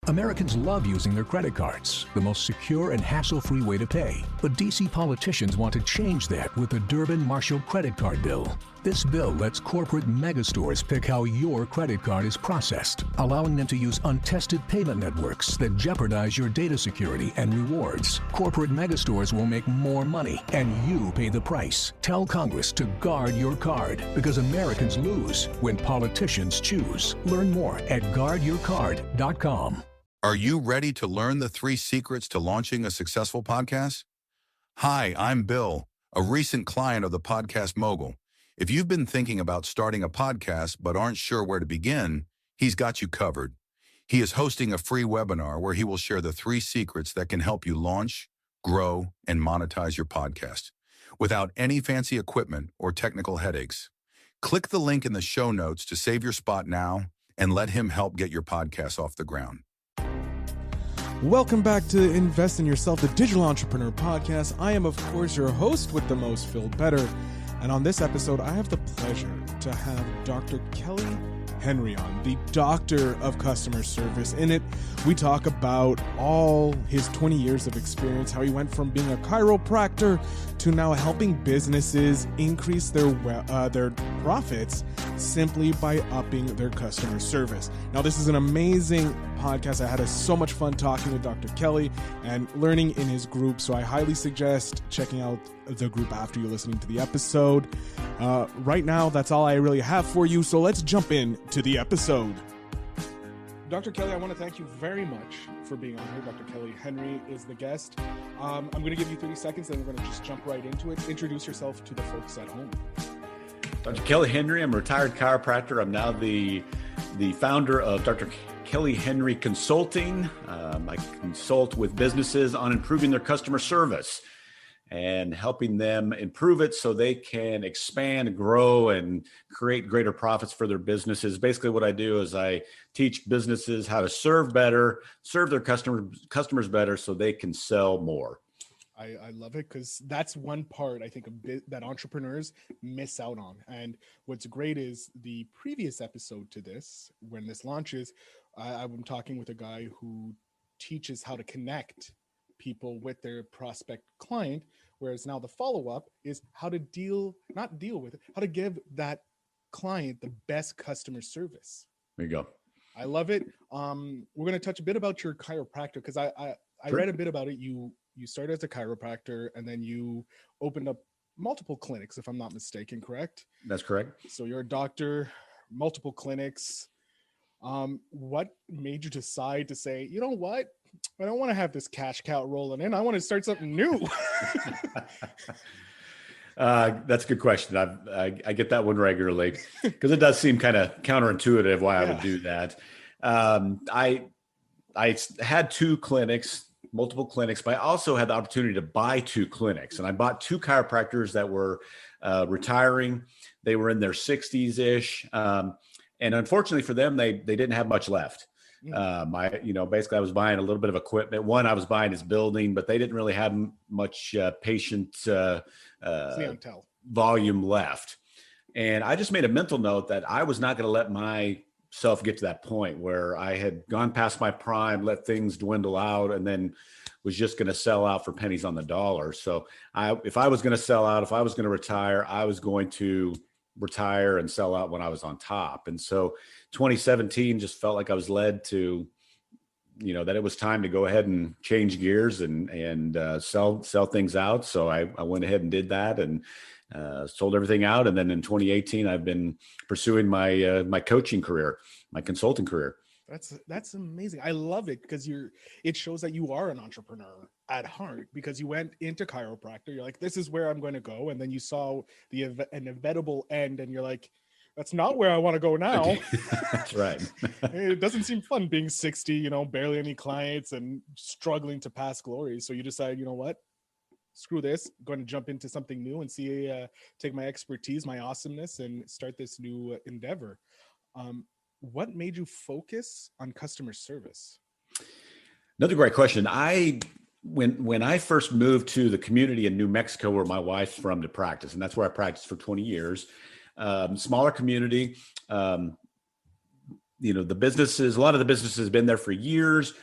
Americans love using their credit cards, the most secure and hassle-free way to pay. But DC politicians want to change that with the Durbin-Marshall credit card bill. This bill lets corporate megastores pick how your credit card is processed, allowing them to use untested payment networks that jeopardize your data security and rewards. Corporate megastores will make more money, and you pay the price. Tell Congress to guard your card, because Americans lose when politicians choose. Learn more at guardyourcard.com. Are you ready to learn the 3 secrets to launching a successful podcast? Hi, I'm Bill, a recent client of the Podcast Mogul. If you've been thinking about starting a podcast but aren't sure where to begin, he's got you covered. He is hosting a free webinar where he will share the 3 secrets that can help you launch, grow, and monetize your podcast without any fancy equipment or technical headaches. Click the link in the show notes to save your spot now and let him help get your podcast off the ground. Welcome back to Invest in Yourself, the Digital Entrepreneur Podcast. I am, of course, your host with the most, Phil Better. And on this episode, I have the pleasure to have Dr. Kelly Henry on, the Doctor of Customer Service. In it, we talk about all his 20 years of experience, how he went from being a chiropractor to now helping businesses increase their profits simply by upping their customer service. Now, this is an amazing podcast. I had so much fun talking with Dr. Kelly and learning in his group, so I highly suggest checking out the group after you're listening to the episode. Right now, that's all I really have for you, so let's jump in to the episode. Dr. Kelly, I want to thank you very much for being on here. Dr. Kelly Henry is the guest. I'm going to give you 30 seconds, and we're going to just jump right into it. Introduce yourself to the folks at home. Dr. Kelly Henry, I'm a retired chiropractor. I'm now the founder of Dr. Kelly Henry Consulting. I consult with businesses on improving their customer service and helping them improve it so they can expand, grow, and create greater profits for their businesses. Basically, what I do is I teach businesses how to serve better, serve their customers better so they can sell more. I love it, because that's one part I think that entrepreneurs miss out on. And what's great is the previous episode to this, when this launches, I'm talking with a guy who teaches how to connect people with their prospect client, whereas now the follow-up is how to how to give that client the best customer service. There you go. I love it. We're going to touch a bit about your chiropractor, because I Sure. read a bit about it. You started as a chiropractor, and then you opened up multiple clinics, if I'm not mistaken, correct? That's correct. So you're a doctor, multiple clinics. What made you decide to say, you know what? I don't want to have this cash cow rolling in. I want to start something new. That's a good question. I get that one regularly, because it does seem kind of counterintuitive why I would do that. I had 2 clinics, multiple clinics, but I also had the opportunity to buy 2 clinics, and I bought 2 chiropractors that were retiring. They were in their 60s-ish. And unfortunately for them, they didn't have much left. Basically I was buying a little bit of equipment. One, I was buying his building, but they didn't really have much patient volume left. And I just made a mental note that I was not going to let myself get to that point where I had gone past my prime, let things dwindle out, and then was just going to sell out for pennies on the dollar. So if I was going to sell out, if I was going to retire, I was going to retire and sell out when I was on top. And so 2017 just felt like I was led to, that it was time to go ahead and change gears and sell things out. So I went ahead and did that and sold everything out. And then in 2018, I've been pursuing my coaching career, my consulting career. That's amazing. I love it, because it shows that you are an entrepreneur at heart, because you went into chiropractor. You're like, this is where I'm going to go. And then you saw an inevitable end, and you're like, that's not where I want to go now. That's right. It doesn't seem fun being 60, barely any clients and struggling to pass glory. So you decide, you know what? Screw this. I'm going to jump into something new and take my expertise, my awesomeness, and start this new endeavor. What made you focus on customer service? Another great question. When I first moved to the community in New Mexico, where my wife's from, to practice, and that's where I practiced for 20 years, smaller community, the businesses, a lot of the businesses have been there for years,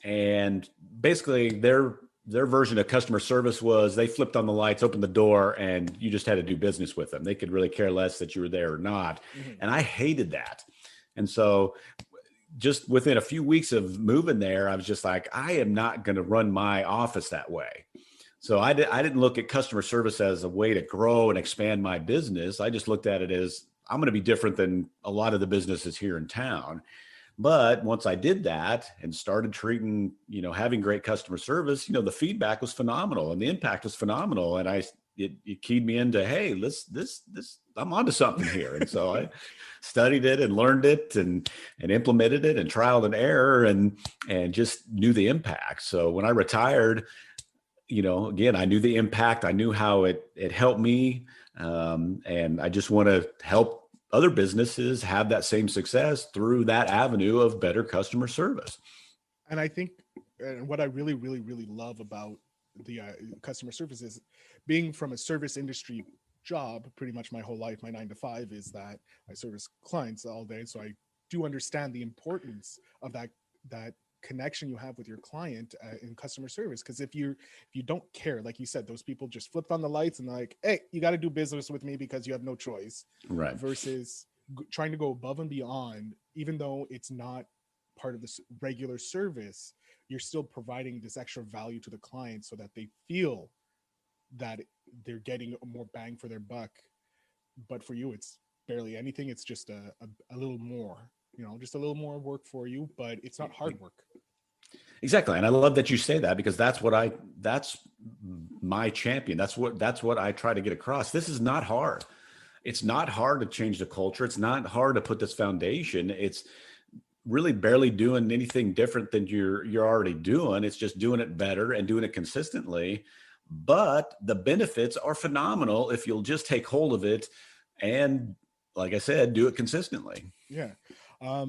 and basically their version of customer service was they flipped on the lights, opened the door, and you just had to do business with them. They could really care less that you were there or not. Mhm. And I hated that. And so just within a few weeks of moving there, I was just like, I am not going to run my office that way. So I didn't look at customer service as a way to grow and expand my business. I just looked at it as I'm going to be different than a lot of the businesses here in town. But once I did that and started treating, having great customer service, the feedback was phenomenal and the impact was phenomenal. And it keyed me into, hey, I'm onto something here. And so I studied it and learned it and implemented it and trial and error and just knew the impact. So when I retired, again, I knew the impact. I knew how it helped me. And I just want to help other businesses have that same success through that avenue of better customer service. And I think, and what I really, really, really love about the customer service is being from a service industry job, pretty much my whole life, my 9 to 5, is that I service clients all day. So I do understand the importance of that connection you have with your client in customer service. Because if you don't care, like you said, those people just flipped on the lights and like, hey, you got to do business with me because you have no choice. Right. Versus trying to go above and beyond, even though it's not part of the regular service, you're still providing this extra value to the client so that they feel that they're getting more bang for their buck. But for you, it's barely anything. It's just a little more, just a little more work for you, but it's not hard work. Exactly. And I love that you say that, because that's my champion. That's what I try to get across. This is not hard. It's not hard to change the culture. It's not hard to put this foundation. It's really barely doing anything different than you're already doing. It's just doing it better and doing it consistently. But the benefits are phenomenal if you'll just take hold of it and, like I said, do it consistently. Yeah. For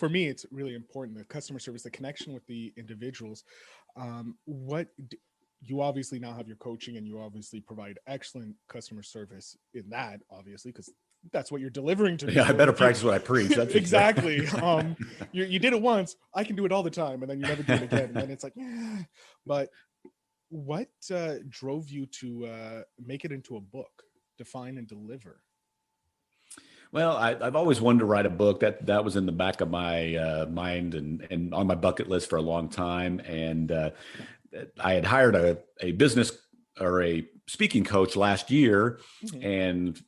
me, it's really important, the customer service, the connection with the individuals. You obviously now have your coaching, and you obviously provide excellent customer service in that, obviously, because that's what you're delivering to me. Yeah, I better practice what I preach. That's exactly. You did it once, I can do it all the time, and then you never do it again. And it's like, yeah. But what drove you to make it into a book, Define and Deliver? Well, I've always wanted to write a book. That was in the back of my mind and on my bucket list for a long time. And I had hired a business or a speaking coach last year, mm-hmm. and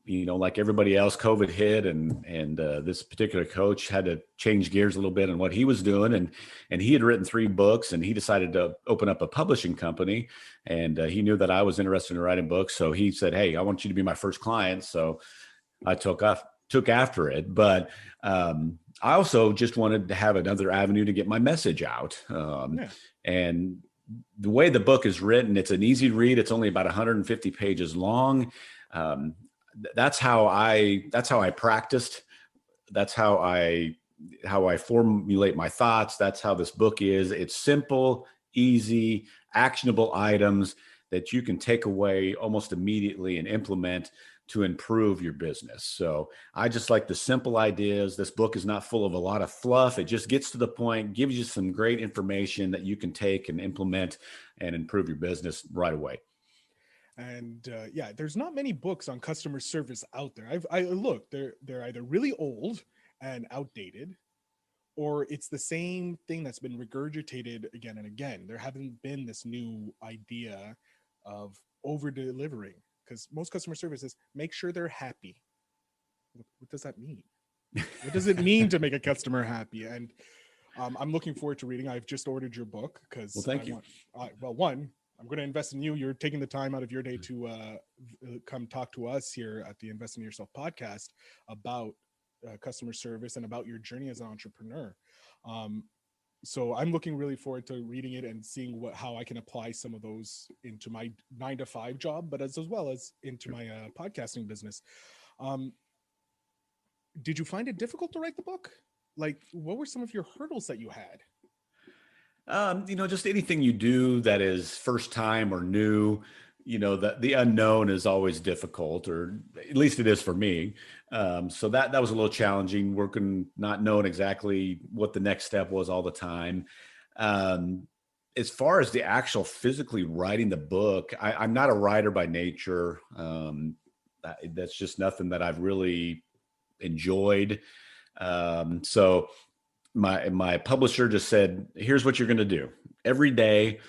like everybody else, COVID hit, and this particular coach had to change gears a little bit on what he was doing, and he had written 3 books, and he decided to open up a publishing company, and he knew that I was interested in writing books, so he said, "Hey, I want you to be my first client." So I took after it, but I also just wanted to have another avenue to get my message out. And the way the book is written, it's an easy read. It's only about 150 pages long. That's how I practiced. That's how I formulate my thoughts. That's how this book is. It's simple, easy, actionable items that you can take away almost immediately and implement to improve your business. So I just like the simple ideas. This book is not full of a lot of fluff. It just gets to the point, gives you some great information that you can take and implement and improve your business right away. And there's not many books on customer service out there. I looked, they're either really old and outdated, or it's the same thing that's been regurgitated again and again. There haven't been this new idea of over delivering, because most customer service is make sure they're happy. What does that mean? What does it mean to make a customer happy? And I'm looking forward to reading. I've just ordered your book because thank you. I'm going to invest in you. You're taking the time out of your day to come talk to us here at the Invest in Yourself podcast about customer service and about your journey as an entrepreneur. So I'm looking really forward to reading it and seeing how I can apply some of those into my 9 to 5 job, but as well as into my podcasting business. Did you find it difficult to write the book? Like, what were some of your hurdles that you had? Just anything you do that is first time or new, the unknown is always difficult, or at least it is for me. So that was a little challenging, working, not knowing exactly what the next step was all the time. As far as the actual physically writing the book, I'm not a writer by nature. That's just nothing that I've really enjoyed. So my publisher just said, here's what you're going to do. Every day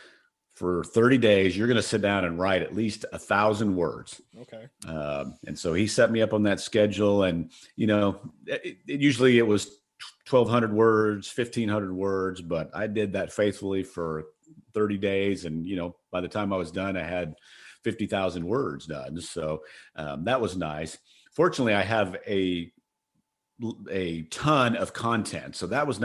for 30 days, you're going to sit down and write at least 1,000 words. Okay. And so he set me up on that schedule, and, usually it was 1,200 words, 1,500 words, but I did that faithfully for 30 days. And, by the time I was done, I had 50,000 words done. So that was nice. Fortunately, I have a ton of content. So that was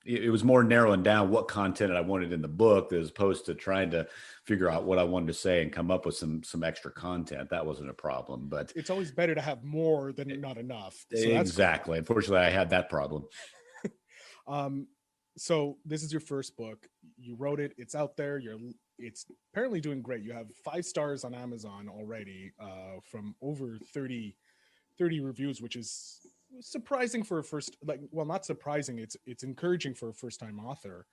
it was more narrowing down what content I wanted in the book, as opposed to trying to figure out what I wanted to say and come up with some extra content. That wasn't a problem, but it's always better to have more than not enough. So exactly. Cool. Unfortunately, I had that problem. So this is your first book. You wrote it. It's out there. It's apparently doing great. You have 5 stars on Amazon already, from over 30 reviews, which is surprising for a first, not surprising. It's encouraging for a first-time author,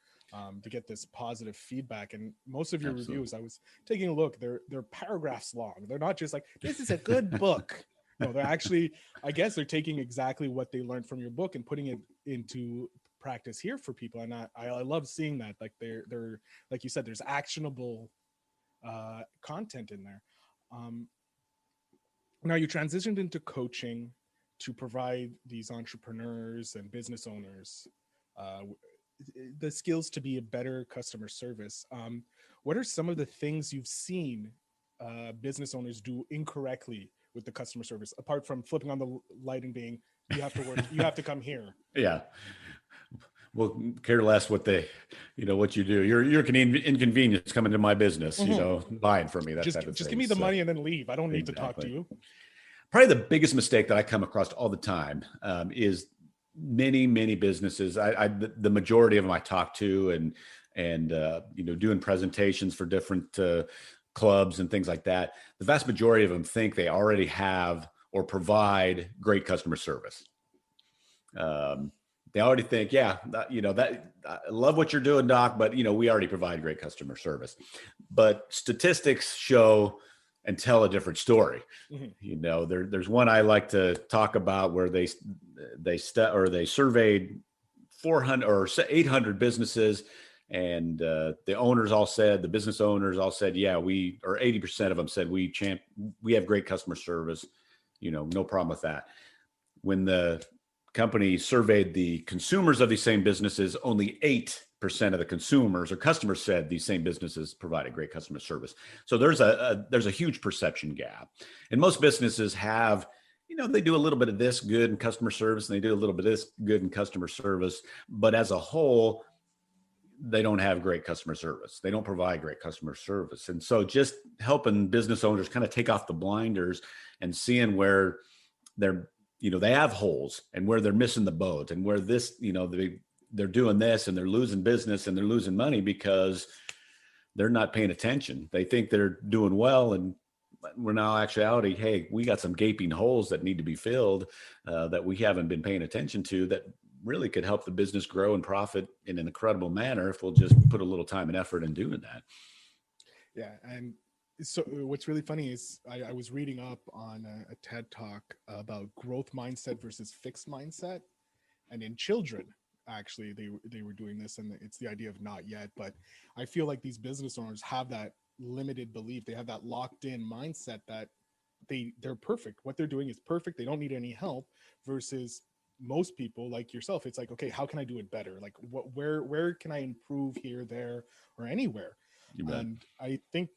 to get this positive feedback. And most of your reviews, I was taking a look, they're paragraphs long. They're not just like, this is a good book. No, they're actually, I guess they're taking exactly what they learned from your book and putting it into practice here for people. And I love seeing that. Like they're like you said, there's actionable content in there. Now you transitioned into coaching to provide these entrepreneurs and business owners the skills to be a better customer service. What are some of the things you've seen business owners do incorrectly with the customer service, apart from flipping on the light and being, you have to work, you have to come here? Yeah. Well, care less what what you do. You're an inconvenience coming to my business, buying from me. That type of thing. Just give me the money and then leave. I don't need to talk to you. Probably the biggest mistake that I come across all the time is many businesses. The majority of them I talk to, and doing presentations for different clubs and things like that. The vast majority of them think they already have or provide great customer service. They already think, that I love what you're doing, Doc, but we already provide great customer service. But statistics show and tell a different story. Mm-hmm. There's one I like to talk about where they surveyed 400 or 800 businesses, and the business owners all said, 80% of them said we have great customer service, no problem with that. When the company surveyed the consumers of these same businesses, only 8% of the consumers or customers said these same businesses provided great customer service. So there's a huge perception gap. And most businesses have, they do a little bit of this good in customer service, and they do a little bit of this good in customer service, but as a whole, they don't have great customer service. They don't provide great customer service. And so just helping business owners kind of take off the blinders and seeing where they have holes and where they're missing the boat, and where they're doing this and they're losing business and they're losing money because they're not paying attention. They think they're doing well, and we're now actuality, hey, we got some gaping holes that need to be filled that we haven't been paying attention to, that really could help the business grow and profit in an incredible manner if we'll just put a little time and effort in doing that. Yeah. And so what's really funny is I was reading up on a TED talk about growth mindset versus fixed mindset. And in children, actually, they were doing this, and it's the idea of not yet. But I feel like these business owners have that limited belief. They have that locked in mindset that they're perfect. What they're doing is perfect. They don't need any help, versus most people like yourself. It's like, okay, how can I do it better? Like where can I improve here, there, or anywhere? And I think,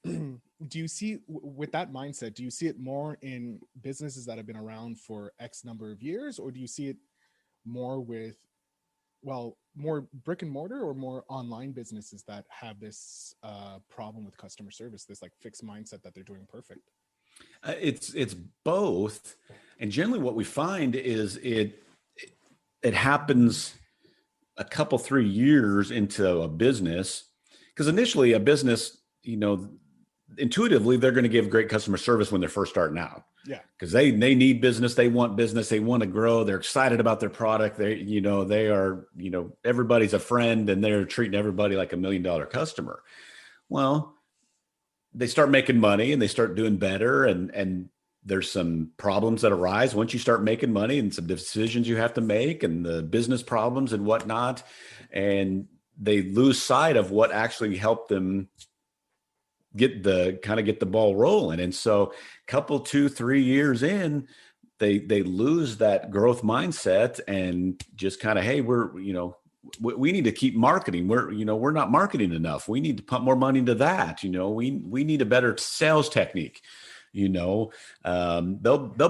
do you see with that mindset, do you see it more in businesses that have been around for X number of years, or do you see it more with, more brick and mortar, or more online businesses that have this problem with customer service, this like fixed mindset that they're doing perfect? It's both. And generally what we find is it happens a couple, 3 years into a business, because initially a business, intuitively, they're going to give great customer service when they're first starting out. Yeah. Because they need business, they want business, they want to grow, they're excited about their product. They are, everybody's a friend and they're treating everybody like $1 million customer. Well, they start making money and they start doing better, and there's some problems that arise once you start making money, and some decisions you have to make, and the business problems and whatnot, and they lose sight of what actually helped them get the ball rolling. And so couple 2-3 years in, they lose that growth mindset and just kind of, hey, we need to keep marketing. We're not marketing enough. We need to pump more money into that. We need a better sales technique. They'll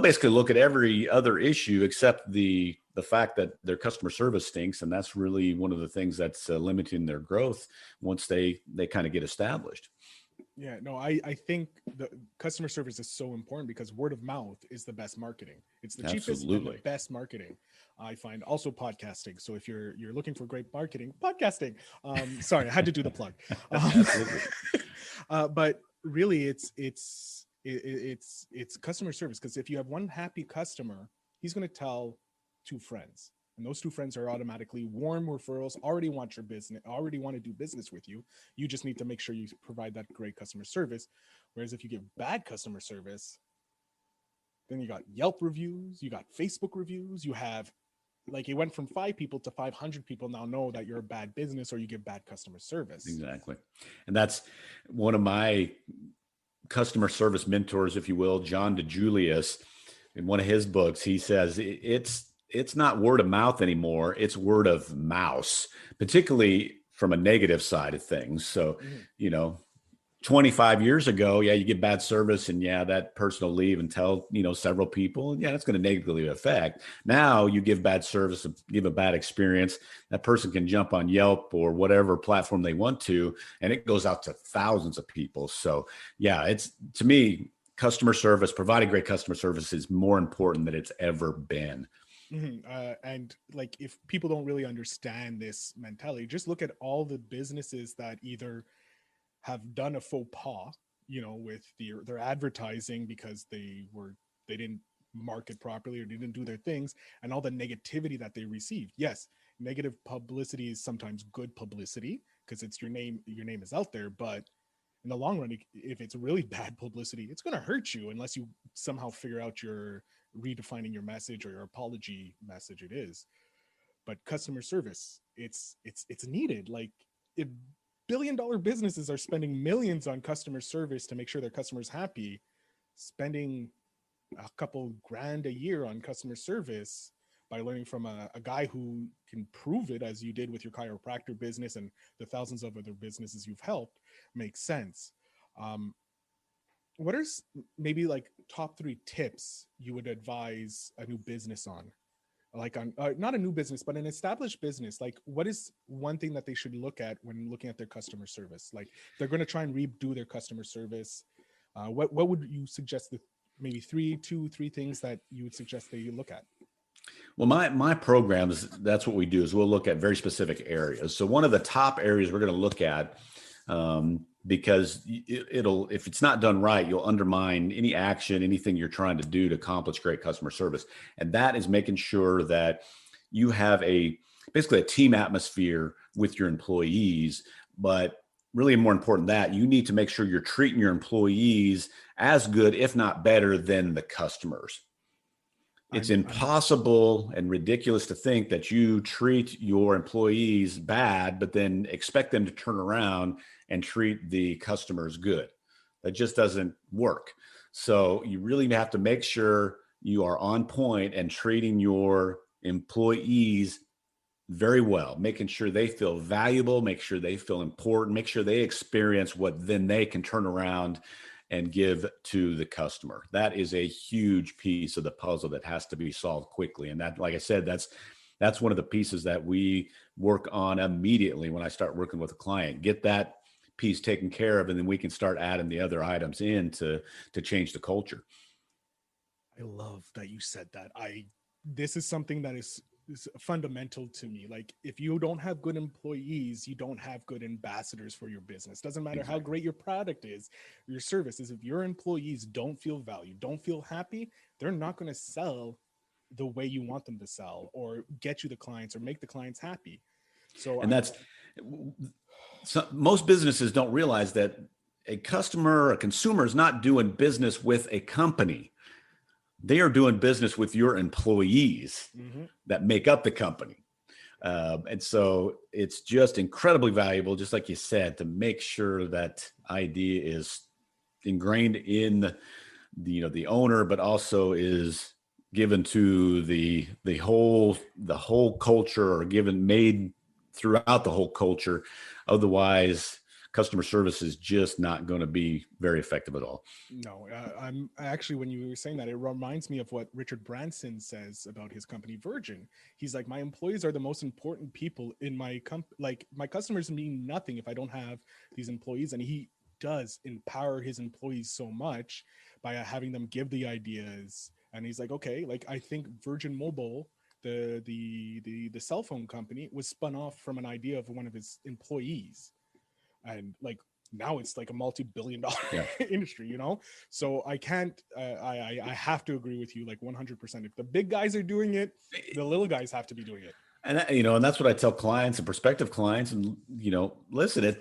basically look at every other issue except the fact that their customer service stinks. And that's really one of the things that's limiting their growth once they kind of get established. Yeah, no, I think the customer service is so important because word of mouth is the best marketing. It's the cheapest and the best marketing, I find. Also podcasting. So if you're looking for great marketing, podcasting. Sorry, I had to do the plug. But really, it's customer service, because if you have one happy customer, he's going to tell 2 friends. And those 2 friends are automatically warm referrals, already want your business, already want to do business with you. You just need to make sure you provide that great customer service. Whereas if you give bad customer service, then you got Yelp reviews, you got Facebook reviews, you have, like, it went from 5 people to 500 people now know that you're a bad business or you give bad customer service. Exactly. And that's one of my customer service mentors, if you will, John DeJulius. In one of his books, he says it's not word of mouth anymore. It's word of mouse, particularly from a negative side of things. So, 25 years ago, yeah, you get bad service and yeah, that person will leave and tell, several people, and yeah, that's going to negatively affect. Now you give bad service, give a bad experience. That person can jump on Yelp or whatever platform they want to, and it goes out to thousands of people. So yeah, it's, to me, customer service, providing great customer service is more important than it's ever been. And like, if people don't really understand this mentality, just look at all the businesses that either have done a faux pas, with their advertising because they didn't market properly or didn't do their things, and all the negativity that they received. Yes, negative publicity is sometimes good publicity because it's your name is out there, but in the long run, if it's really bad publicity, it's going to hurt you unless you somehow figure out your redefining your message or your apology message. It is. But customer service, it's needed. Like, if billion-dollar businesses are spending millions on customer service to make sure their customers happy, spending a couple grand a year on customer service by learning from a guy who can prove it, as you did with your chiropractor business and the thousands of other businesses you've helped, makes sense. What are maybe like top 3 tips you would advise a new business on? Like, on not a new business, but an established business. Like, what is one thing that they should look at when looking at their customer service? Like, they're going to try and redo their customer service. What would you suggest? Maybe 3 things that you would suggest they look at? Well, my programs, that's what we do, is we'll look at very specific areas. So one of the top areas we're going to look at, because if it's not done right, you'll undermine any action, anything you're trying to do to accomplish great customer service. And that is making sure that you have basically a team atmosphere with your employees. But really more important than that, you need to make sure you're treating your employees as good, if not better, than the customers. It's impossible and ridiculous to think that you treat your employees bad, but then expect them to turn around and treat the customers good. That just doesn't work. So you really have to make sure you are on point and treating your employees very well, making sure they feel valuable, make sure they feel important, make sure they experience what then they can turn around and give to the customer. That is a huge piece of the puzzle that has to be solved quickly. And that, like I said, that's one of the pieces that we work on immediately when I start working with a client. Get that piece taken care of, and then we can start adding the other items in to change the culture. I love that you said that. This is something that is is fundamental to me. Like, if you don't have good employees, you don't have good ambassadors for your business. Doesn't matter how great your product is, your service is. If your employees don't feel valued, don't feel happy, they're not going to sell the way you want them to sell, or get you the clients, or make the clients happy. So, most businesses don't realize that a customer, a consumer is not doing business with a company. They are doing business with your employees that make up the company. And so it's just incredibly valuable, just like you said, to make sure that idea is ingrained in the owner, but also is given to the whole culture, or made throughout the whole culture. Otherwise, customer service is just not going to be very effective at all. No, I'm actually, when you were saying that, it reminds me of what Richard Branson says about his company, Virgin. He's like, my employees are the most important people in my company. Like, my customers mean nothing if I don't have these employees. And he does empower his employees so much by having them give the ideas. And he's like, okay, like, I think Virgin Mobile, the cell phone company, was spun off from an idea of one of his employees. And like, now it's like a multi-billion-dollar industry, So I can't, I have to agree with you, like 100%. If the big guys are doing it, the little guys have to be doing it. And and that's what I tell clients and prospective clients. And listen,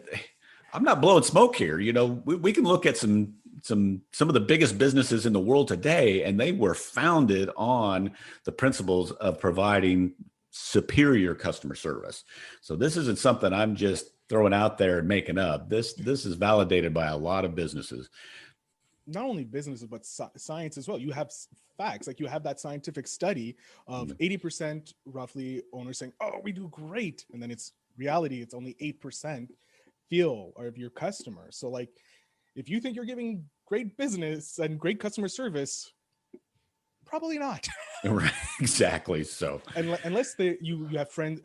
I'm not blowing smoke here. We can look at some of the biggest businesses in the world today, and they were founded on the principles of providing superior customer service. So this isn't something I'm just throwing out there and making up. This is validated by a lot of businesses. Not only businesses, but science as well. You have facts, like you have that scientific study of 80% roughly owners saying, oh, we do great. And then it's reality, it's only 8% feel of your customer. So like, if you think you're giving great business and great customer service, probably not. Right, exactly. So unless you have friends,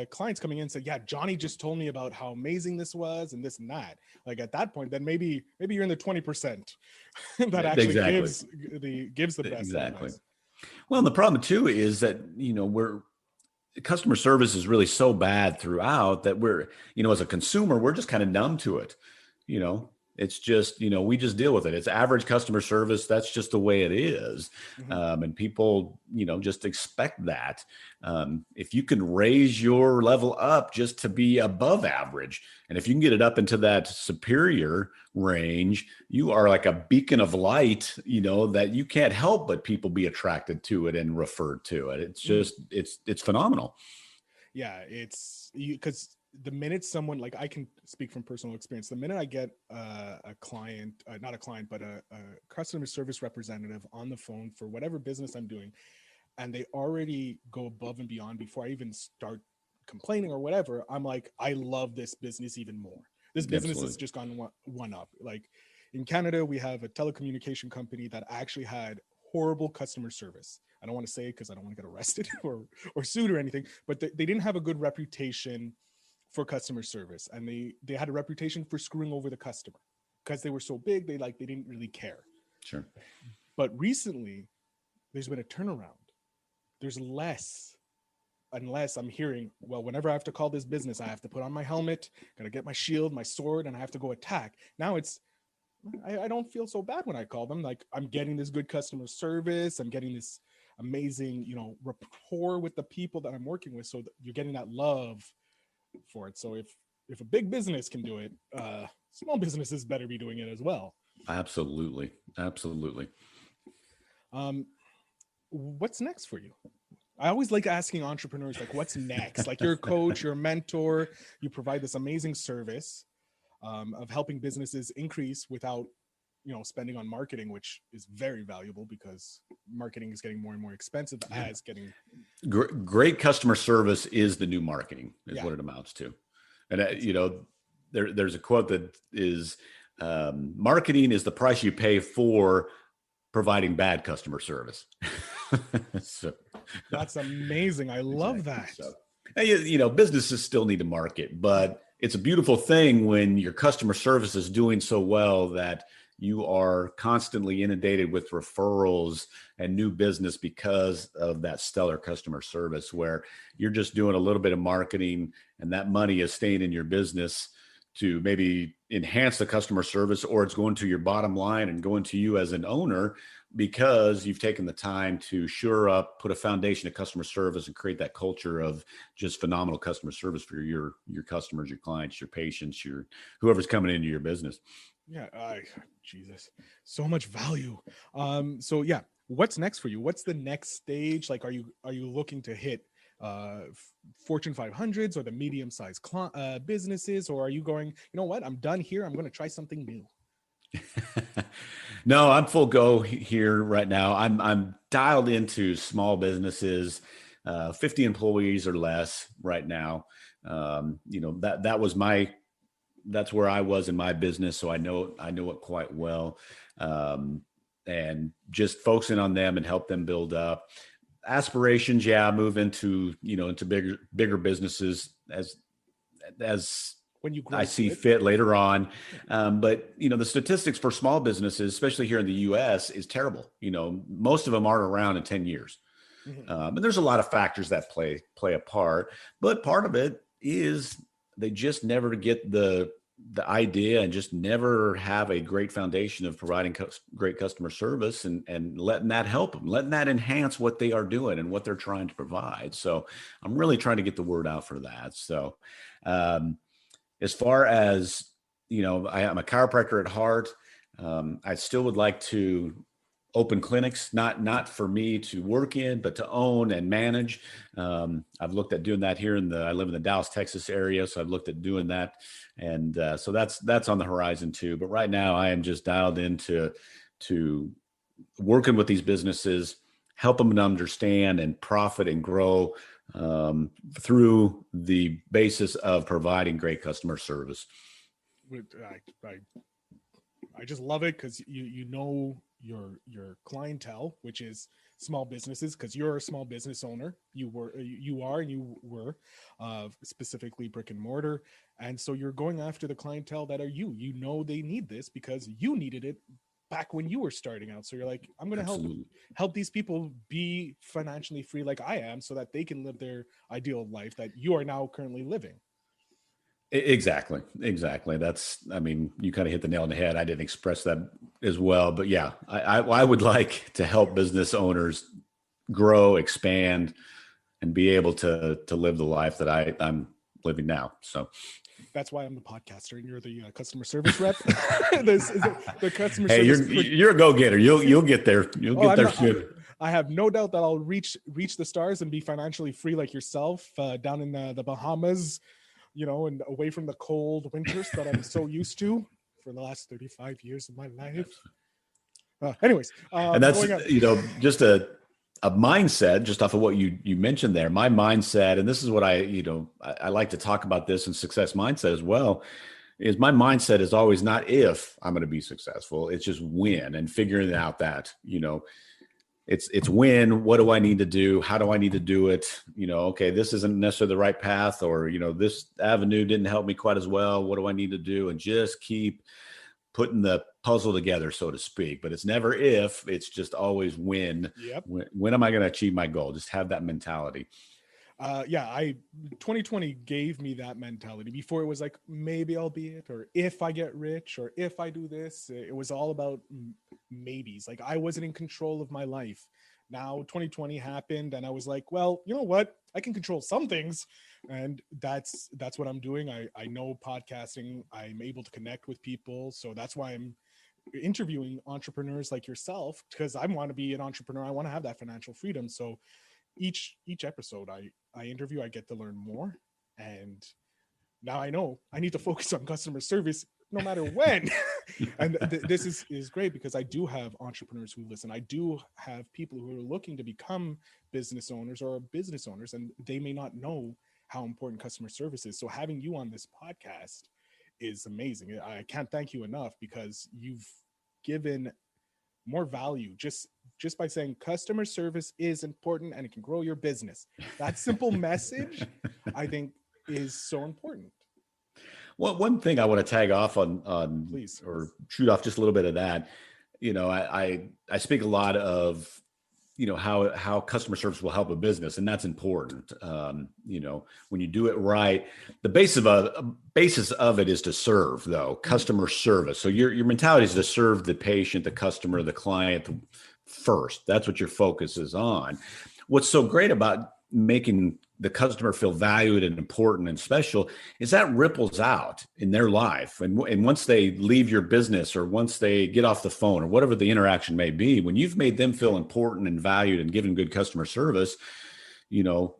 clients coming in and say, yeah, Johnny just told me about how amazing this was and this and that. Like, at that point, then maybe you're in the 20% that actually gives the best. Exactly. Advice. Well, and the problem too is that customer service is really so bad throughout that we're, as a consumer, we're just kind of numb to it. It's just, we just deal with it. It's average customer service. That's just the way it is. And people, just expect that. If you can raise your level up just to be above average, and if you can get it up into that superior range, you are like a beacon of light, that you can't help but people be attracted to it and referred to it. It's just, it's phenomenal. Yeah, it's because the minute someone, like, I can speak from personal experience, the minute I get a client, not a client, but a customer service representative on the phone for whatever business I'm doing, and they already go above and beyond before I even start complaining or whatever, I'm like, I love this business even more. This business has just gone one up. Like, in Canada, we have a telecommunication company that actually had horrible customer service. I don't want to say it because I don't want to get arrested or sued or anything, but they didn't have a good reputation for customer service, and they had a reputation for screwing over the customer because they were so big. They didn't really care. Sure. But recently there's been a turnaround. There's less, unless I'm hearing, well, whenever I have to call this business, I have to put on my helmet, gotta get my shield, my sword, and I have to go attack. Now I don't feel so bad when I call them. Like, I'm getting this good customer service. I'm getting this amazing, rapport with the people that I'm working with. So you're getting that love for it. So if a big business can do it, small businesses better be doing it as well. Absolutely. What's next for you? I always like asking entrepreneurs, like, what's next? Like, you're a coach, you're a mentor, you provide this amazing service of helping businesses increase without spending on marketing, which is very valuable because marketing is getting more and more expensive as getting great customer service is the new marketing is what it amounts to. And there's a quote that is marketing is the price you pay for providing bad customer service. So, that's amazing. I love that. So, businesses still need to market, but it's a beautiful thing when your customer service is doing so well that you are constantly inundated with referrals and new business because of that stellar customer service, where you're just doing a little bit of marketing and that money is staying in your business to maybe enhance the customer service, or it's going to your bottom line and going to you as an owner because you've taken the time to shore up, put a foundation of customer service and create that culture of just phenomenal customer service for your customers, your clients, your patients, your whoever's coming into your business. Yeah, Jesus, so much value. So yeah, what's next for you? What's the next stage? Like, are you looking to hit Fortune 500s or the medium-sized businesses, or are you going, you know what, I'm done here, I'm going to try something new? No, I'm full go here right now. I'm dialed into small businesses, 50 employees or less right now. That's where I was in my business, so I know it quite well, and just focusing on them and help them build up. Aspirations, move into bigger businesses as when you I see fit later on. But the statistics for small businesses, especially here in the U.S., is terrible. Most of them aren't around in 10 years. Mm-hmm. And there's a lot of factors that play a part, but part of it is they just never get the idea and just never have a great foundation of providing great customer service and letting that help them, letting that enhance what they are doing and what they're trying to provide. So I'm really trying to get the word out for that. So as far as, I'm a chiropractor at heart. I still would like to open clinics, not for me to work in, but to own and manage. I've looked at doing that here I live in the Dallas, Texas area. So I've looked at doing that. And so that's on the horizon too. But right now I am just dialed into working with these businesses, help them to understand and profit and grow through the basis of providing great customer service. I just love it because you know your clientele, which is small businesses, because you're a small business owner. You were specifically brick and mortar, and so you're going after the clientele that are they need this because you needed it back when you were starting out. So you're like, I'm going to help these people be financially free like I am, so that they can live their ideal life that you are now currently living. Exactly. You kind of hit the nail on the head. I didn't express that as well, but yeah, I would like to help business owners grow, expand, and be able to live the life that I'm living now. So that's why I'm the podcaster and you're the customer service rep. the customer hey, service. You're a go-getter. You'll get there. You'll get there soon. I have no doubt that I'll reach the stars and be financially free like yourself down in the Bahamas, and away from the cold winters that I'm so used to for the last 35 years of my life. Anyways. And that's, just a mindset, just off of what you mentioned there. My mindset, and this is what I like to talk about this in success mindset as well, is my mindset is always not if I'm going to be successful. It's just when, and figuring out that, it's when, what do I need to do? How do I need to do it? Okay, this isn't necessarily the right path, or, this avenue didn't help me quite as well. What do I need to do? And just keep putting the puzzle together, so to speak. But it's never if, it's just always when. Yep. When am I going to achieve my goal? Just have that mentality. 2020 gave me that mentality. Before it was like, maybe I'll be it, or if I get rich, or if I do this. It was all about maybes. Like, I wasn't in control of my life. Now 2020 happened and I was like, well, you know what? I can control some things. And that's what I'm doing. I know podcasting, I'm able to connect with people. So that's why I'm interviewing entrepreneurs like yourself, because I want to be an entrepreneur. I want to have that financial freedom. So each episode I interview, I get to learn more. And now I know I need to focus on customer service no matter when. And this is great, because I do have entrepreneurs who listen. I do have people who are looking to become business owners or business owners, and they may not know how important customer service is. So having you on this podcast is amazing. I can't thank you enough, because you've given more value just by saying customer service is important and it can grow your business. That simple message, I think, is so important. One thing I want to tag off on Please. or shoot off just a little bit of that. I speak a lot of, how customer service will help a business, and that's important. When you do it right, the basis of it is to serve, though, customer service. So your mentality is to serve the patient, the customer, the client first. That's what your focus is on. What's so great about making the customer feel valued and important and special is that ripples out in their life. And once they leave your business, or once they get off the phone, or whatever the interaction may be, when you've made them feel important and valued and given good customer service, they're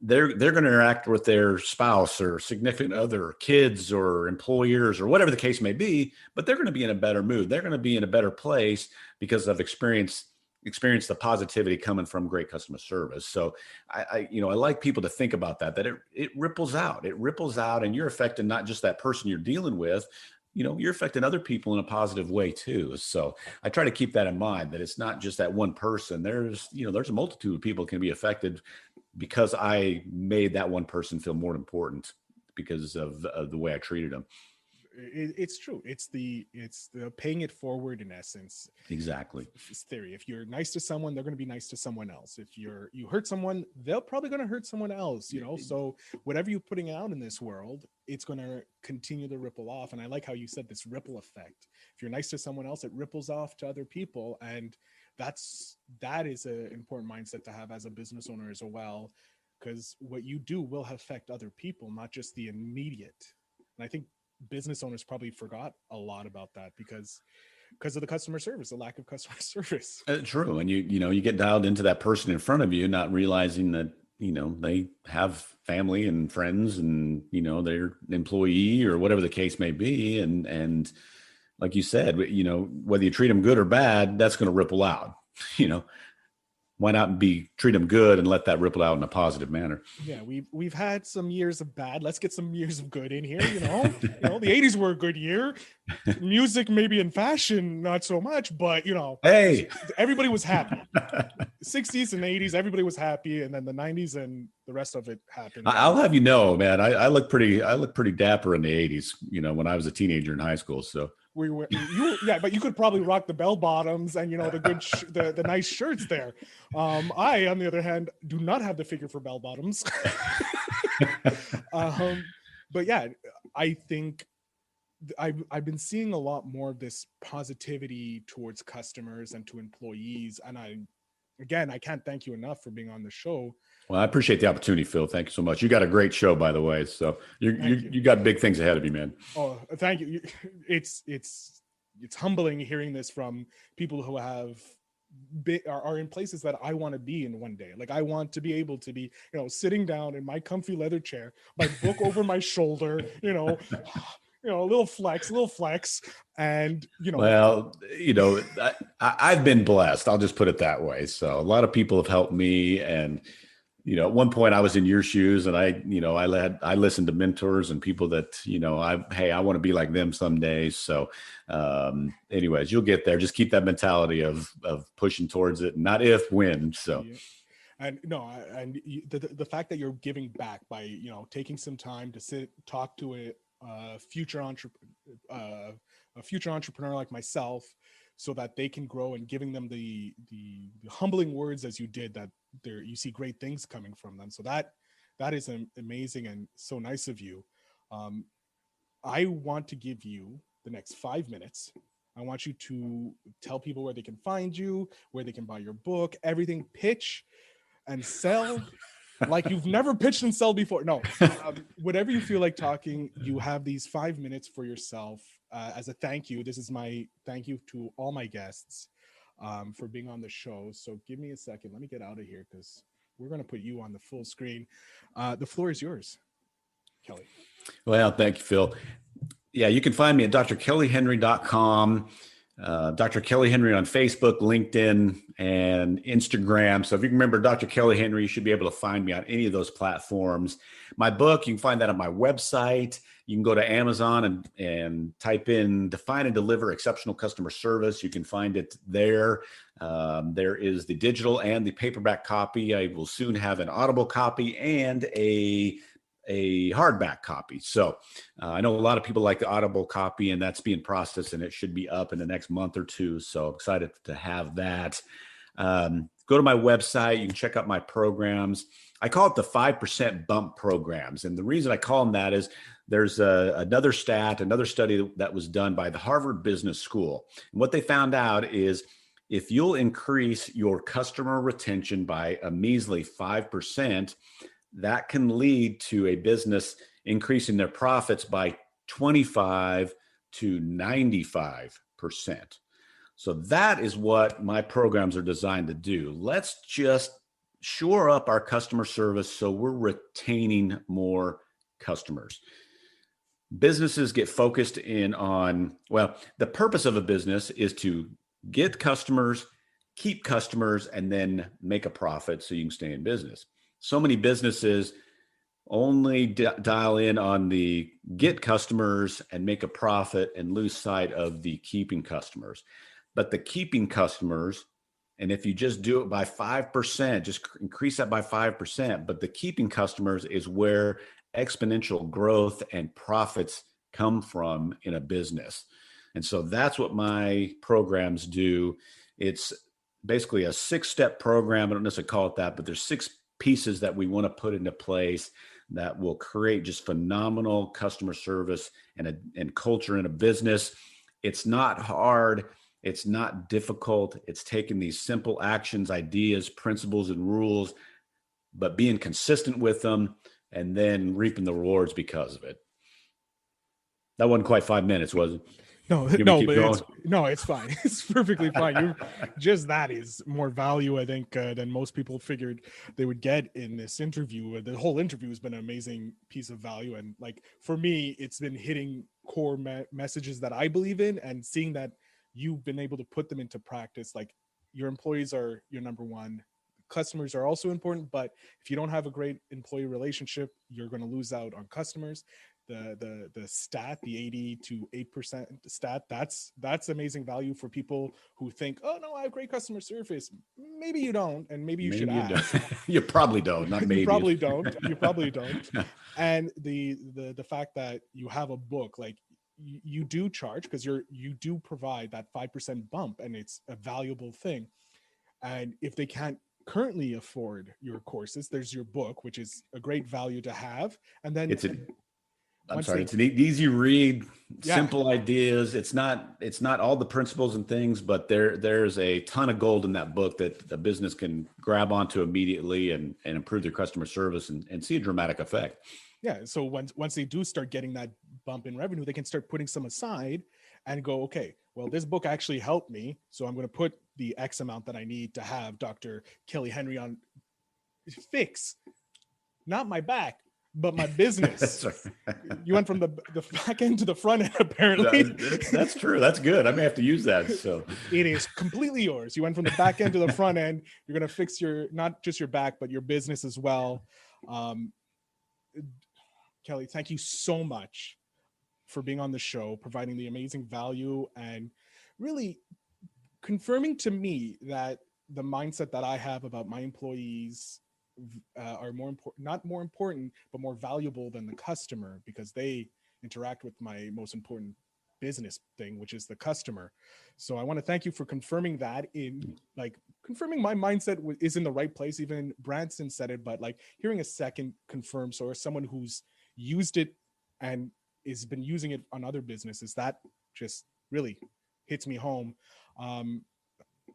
going to interact with their spouse or significant other, kids or employers or whatever the case may be, but they're going to be in a better mood. They're going to be in a better place because of experience the positivity coming from great customer service. So I like people to think about that it ripples out. It ripples out, and you're affecting not just that person you're dealing with, you're affecting other people in a positive way too. So I try to keep that in mind, that it's not just that one person. There's a multitude of people can be affected because I made that one person feel more important because of the way I treated them. It's true. It's the paying it forward, in essence. Exactly. It's theory. If you're nice to someone, they're going to be nice to someone else. If you hurt someone, they're probably going to hurt someone else, So whatever you're putting out in this world, it's going to continue to ripple off. And I like how you said this ripple effect. If you're nice to someone else, it ripples off to other people. And that is an important mindset to have as a business owner as well, because what you do will affect other people, not just the immediate. And I think business owners probably forgot a lot about that because of the customer service, the lack of customer service. True. And you get dialed into that person in front of you, not realizing that, they have family and friends and, their employee or whatever the case may be. And like you said, whether you treat them good or bad, that's going to ripple out, Why not treat them good and let that ripple out in a positive manner? Yeah, we've had some years of bad. Let's get some years of good in here. The 80s were a good year. Music, maybe in fashion, not so much, but hey, everybody was happy. 60s and 80s, everybody was happy, and then the 90s and the rest of it happened. I'll have you know, man, I look pretty dapper in the 80s. When I was a teenager in high school, so. But you could probably rock the bell bottoms and the good the nice shirts there. I, on the other hand, do not have the figure for bell bottoms. But yeah, I think I've been seeing a lot more of this positivity towards customers and to employees, and I can't thank you enough for being on the show. Well, I appreciate the opportunity, Phil. Thank you so much. You got a great show, by the way. So you got big things ahead of you, man. Oh, thank you. It's humbling hearing this from people who are in places that I want to be in one day. Like I want to be able to be, sitting down in my comfy leather chair, my book over my shoulder, a little flex, and Well, I've been blessed. I'll just put it that way. So a lot of people have helped me, and at one point I was in your shoes, and I listened to mentors and people that I want to be like them someday. So, anyways, you'll get there. Just keep that mentality of pushing towards it, not if, when. So. Yeah. And the fact that you're giving back by taking some time to talk to a future entrepreneur like myself, so that they can grow, and giving them the humbling words as you did, that you see great things coming from them. So that is amazing and so nice of you. I want to give you the next 5 minutes. I want you to tell people where they can find you, where they can buy your book, everything. Pitch and sell like you've never pitched and sell before. No, whatever you feel like talking, you have these 5 minutes for yourself as a thank you. This is my thank you to all my guests for being on the show. So give me a second. Let me get out of here because we're going to put you on the full screen. The floor is yours, Kelly. Well, thank you, Phil. Yeah, you can find me at drkellyhenry.com. Dr. Kelly Henry on Facebook, LinkedIn, and Instagram. So if you can remember Dr. Kelly Henry, you should be able to find me on any of those platforms. My book, you can find that on my website. You can go to Amazon and type in Define and Deliver Exceptional Customer Service. You can find it there. There is the digital and the paperback copy. I will soon have an Audible copy and a a hardback copy. So I know a lot of people like the Audible copy, and that's being processed, and it should be up in the next month or two. So excited to have that. Go to my website. You can check out my programs. I call it the 5% bump programs. And the reason I call them that is there's another study that was done by the Harvard Business School. And what they found out is if you'll increase your customer retention by a measly 5%, that can lead to a business increasing their profits by 25 to 95%. So that is what my programs are designed to do. Let's just shore up our customer service so we're retaining more customers. Businesses get focused in on, well, the purpose of a business is to get customers, keep customers, and then make a profit so you can stay in business. So many businesses only dial in on the get customers and make a profit and lose sight of the keeping customers. But the keeping customers, and if you just do it by 5%, just increase that by 5%, but the keeping customers is where exponential growth and profits come from in a business. And so that's what my programs do. It's basically a 6-step program. I don't necessarily call it that, but there's 6 pieces that we want to put into place that will create just phenomenal customer service and culture in a business. It's not hard. It's not difficult. It's taking these simple actions, ideas, principles, and rules, but being consistent with them and then reaping the rewards because of it. That wasn't quite 5 minutes, was it? It's fine. It's perfectly fine. That is more value, I think, than most people figured they would get in this interview. The whole interview has been an amazing piece of value. And like, for me, it's been hitting core messages that I believe in and seeing that you've been able to put them into practice. Like, your employees are your number one. Customers are also important, but if you don't have a great employee relationship, you're going to lose out on customers. The stat, the 80 to 8% stat, that's amazing value for people who think, oh no, I have great customer service. Maybe you don't, and maybe you should ask. You probably don't, not maybe. You probably don't. And the fact that you have a book, like, you do charge because you do provide that 5% bump, and it's a valuable thing. And if they can't currently afford your courses, there's your book, which is a great value to have. And then it's an easy read, simple ideas. It's not all the principles and things, but there's a ton of gold in that book that a business can grab onto immediately and improve their customer service and see a dramatic effect. Yeah. So once they do start getting that bump in revenue, they can start putting some aside and go, okay, well, this book actually helped me, so I'm going to put the X amount that I need to have Dr. Kelly Henry on fix, not my back, but my business. You went from the back end to the front end, apparently. That's true. That's good. I may have to use that. So it is completely yours. You went from the back end to the front end. You're going to fix not just your back, but your business as well. Kelly, thank you so much for being on the show, providing the amazing value, and really confirming to me that the mindset that I have about my employees are not more important, but more valuable than the customer, because they interact with my most important business thing, which is the customer. So I want to thank you for confirming that, confirming my mindset is in the right place. Even Branson said it, but like hearing a second confirmed source, someone who's used it and has been using it on other businesses, that just really hits me home.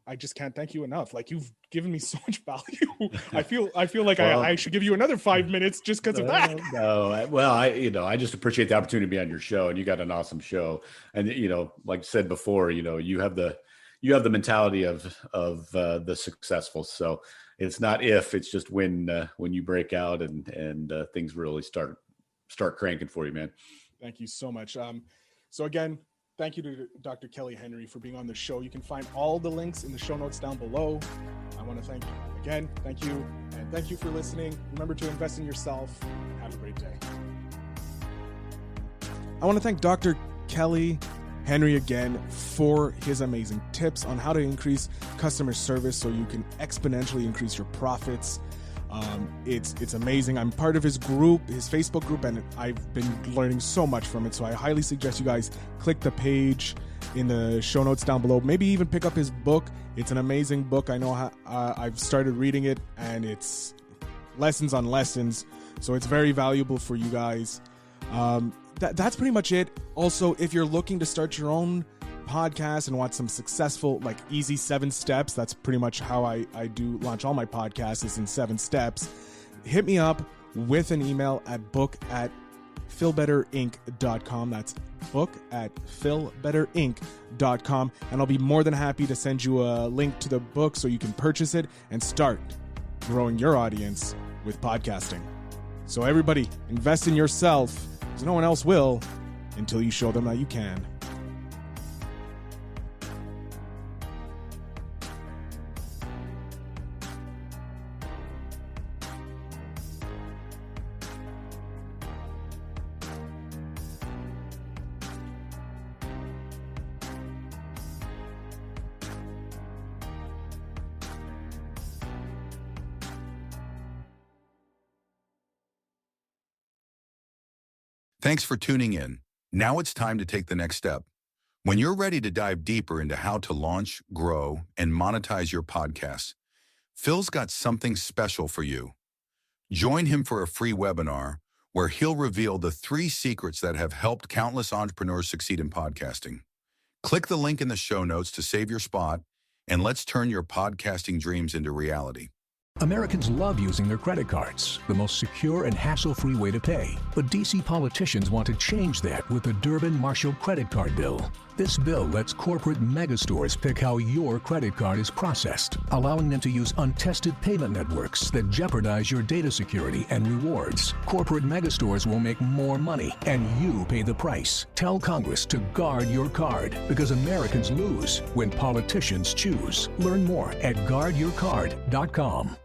I just can't thank you enough. Like, you've given me so much value. I feel like I should give you another 5 minutes just because of that. No, well, I just appreciate the opportunity to be on your show, and you got an awesome show. And like I said before, you have the mentality of the successful. So it's not if, it's just when you break out and things really start cranking for you, man. Thank you so much. So again, thank you to Dr. Kelly Henry for being on the show. You can find all the links in the show notes down below. I want to thank you, and thank you for listening. Remember to invest in yourself. Have a great day. I want to thank Dr. Kelly Henry again for his amazing tips on how to increase customer service so you can exponentially increase your profits. It's amazing. I'm part of his group, his Facebook group, and I've been learning so much from it. So I highly suggest you guys click the page in the show notes down below. Maybe even pick up his book. It's an amazing book. I know I've started reading it, and it's lessons on lessons. So it's very valuable for you guys. That's pretty much it. Also, if you're looking to start your own podcast and want some successful, like easy 7 steps, that's pretty much how I do launch all my podcasts, is in 7 steps. Hit me up with an email at book@philbetterinc.com. That's book@philbetterinc.com, and I'll be more than happy to send you a link to the book so you can purchase it and start growing your audience with podcasting. So everybody, invest in yourself, because no one else will until you show them that you can. Thanks for tuning in. Now it's time to take the next step. When you're ready to dive deeper into how to launch, grow, and monetize your podcast, Phil's got something special for you. Join him for a free webinar where he'll reveal the 3 secrets that have helped countless entrepreneurs succeed in podcasting. Click the link in the show notes to save your spot, and let's turn your podcasting dreams into reality. Americans love using their credit cards, the most secure and hassle-free way to pay. But DC politicians want to change that with the Durbin-Marshall credit card bill. This bill lets corporate megastores pick how your credit card is processed, allowing them to use untested payment networks that jeopardize your data security and rewards. Corporate megastores will make more money, and you pay the price. Tell Congress to guard your card, because Americans lose when politicians choose. Learn more at guardyourcard.com.